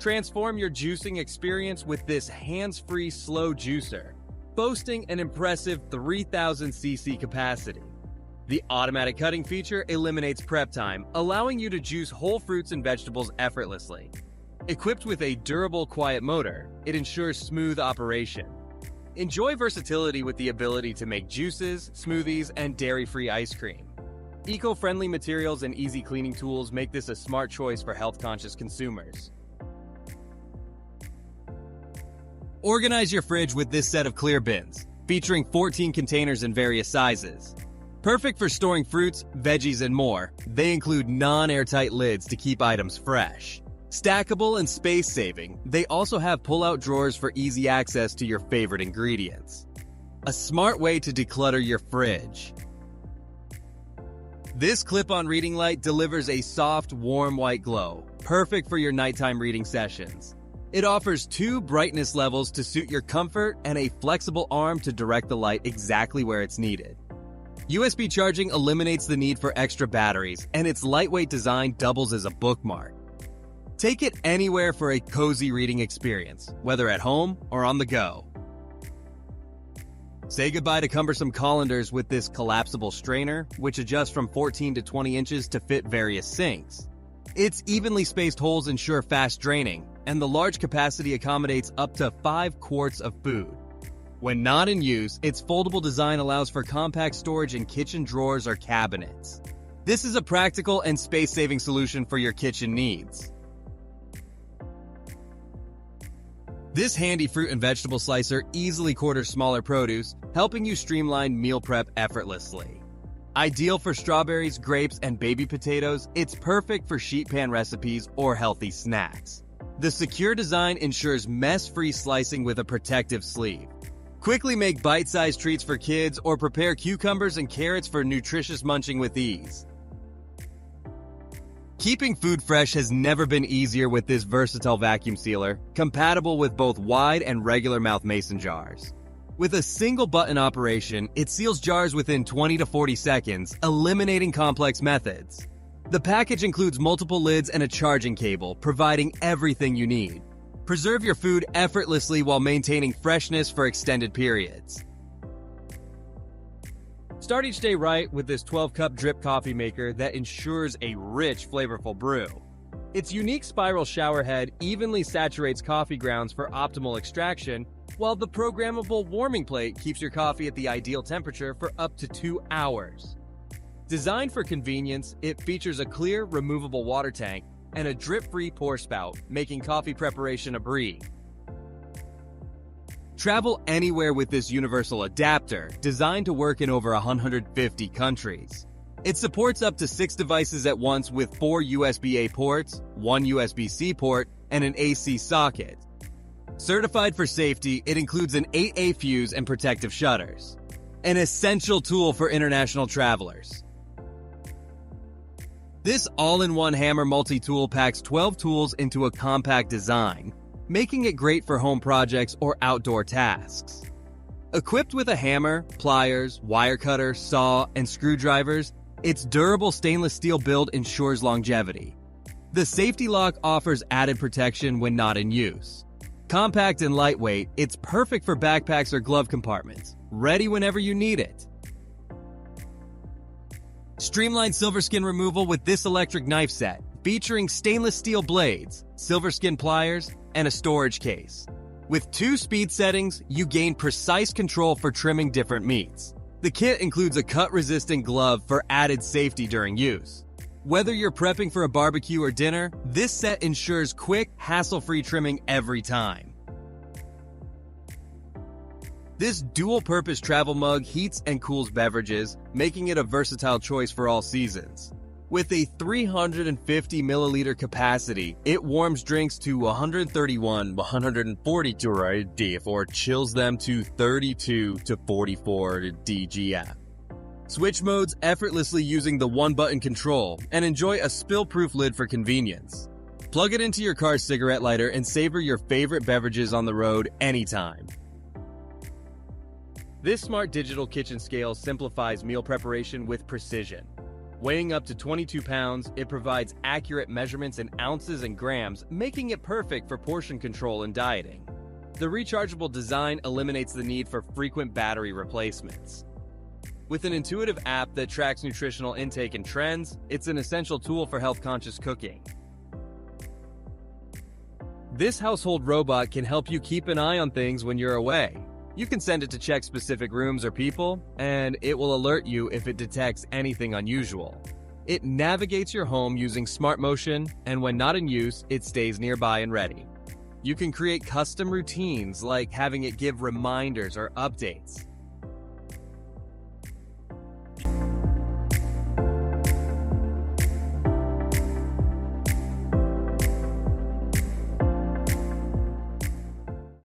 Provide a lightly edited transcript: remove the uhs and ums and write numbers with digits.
Transform your juicing experience with this hands-free slow juicer, boasting an impressive 3,000 cc capacity. The automatic cutting feature eliminates prep time, allowing you to juice whole fruits and vegetables effortlessly. Equipped with a durable, quiet motor, it ensures smooth operation. Enjoy versatility with the ability to make juices, smoothies, and dairy-free ice cream. Eco-friendly materials and easy cleaning tools make this a smart choice for health-conscious consumers. Organize your fridge with this set of clear bins, featuring 14 containers in various sizes. Perfect for storing fruits, veggies, and more, they include non-airtight lids to keep items fresh. Stackable and space-saving, they also have pull-out drawers for easy access to your favorite ingredients. A smart way to declutter your fridge. This clip-on reading light delivers a soft, warm white glow, perfect for your nighttime reading sessions. It offers 2 brightness levels to suit your comfort and a flexible arm to direct the light exactly where it's needed. USB charging eliminates the need for extra batteries, and its lightweight design doubles as a bookmark. Take it anywhere for a cozy reading experience, whether at home or on the go. Say goodbye to cumbersome colanders with this collapsible strainer, which adjusts from 14 to 20 inches to fit various sinks. Its evenly spaced holes ensure fast draining, and the large capacity accommodates up to 5 quarts of food. When not in use, its foldable design allows for compact storage in kitchen drawers or cabinets. This is a practical and space-saving solution for your kitchen needs. This handy fruit and vegetable slicer easily quarters smaller produce, helping you streamline meal prep effortlessly. Ideal for strawberries, grapes, and baby potatoes, it's perfect for sheet pan recipes or healthy snacks. The secure design ensures mess-free slicing with a protective sleeve. Quickly make bite-sized treats for kids or prepare cucumbers and carrots for nutritious munching with ease. Keeping food fresh has never been easier with this versatile vacuum sealer, compatible with both wide and regular mouth mason jars. With a single button operation, it seals jars within 20 to 40 seconds, eliminating complex methods. The package includes multiple lids and a charging cable, providing everything you need. Preserve your food effortlessly while maintaining freshness for extended periods. Start each day right with this 12-cup drip coffee maker that ensures a rich, flavorful brew. Its unique spiral shower head evenly saturates coffee grounds for optimal extraction, while the programmable warming plate keeps your coffee at the ideal temperature for up to 2 hours. Designed for convenience, it features a clear, removable water tank and a drip-free pour spout, making coffee preparation a breeze. Travel anywhere with this universal adapter, designed to work in over 150 countries. It supports up to 6 devices at once with 4 USB-A ports, 1 USB-C port, and an AC socket. Certified for safety, it includes an 8A fuse and protective shutters. An essential tool for international travelers. This all-in-one hammer multi-tool packs 12 tools into a compact design, making it great for home projects or outdoor tasks. Equipped with a hammer, pliers, wire cutter, saw, and screwdrivers, its durable stainless steel build ensures longevity. The safety lock offers added protection when not in use. Compact and lightweight, it's perfect for backpacks or glove compartments, ready whenever you need it. Streamline silver skin removal with this electric knife set, featuring stainless steel blades, silver skin pliers, and a storage case. With 2 speed settings, you gain precise control for trimming different meats. The kit includes a cut-resistant glove for added safety during use. Whether you're prepping for a barbecue or dinner, this set ensures quick, hassle-free trimming every time. This dual-purpose travel mug heats and cools beverages, making it a versatile choice for all seasons. With a 350 milliliter capacity, it warms drinks to 131-140 degrees or chills them to 32 to 44 DGF. Switch modes effortlessly using the one-button control and enjoy a spill-proof lid for convenience. Plug it into your car's cigarette lighter and savor your favorite beverages on the road anytime. This smart digital kitchen scale simplifies meal preparation with precision. Weighing up to 22 pounds, it provides accurate measurements in ounces and grams, making it perfect for portion control and dieting. The rechargeable design eliminates the need for frequent battery replacements. With an intuitive app that tracks nutritional intake and trends, it's an essential tool for health-conscious cooking. This household robot can help you keep an eye on things when you're away. You can send it to check specific rooms or people, and it will alert you if it detects anything unusual. It navigates your home using smart motion, and when not in use, it stays nearby and ready. You can create custom routines like having it give reminders or updates.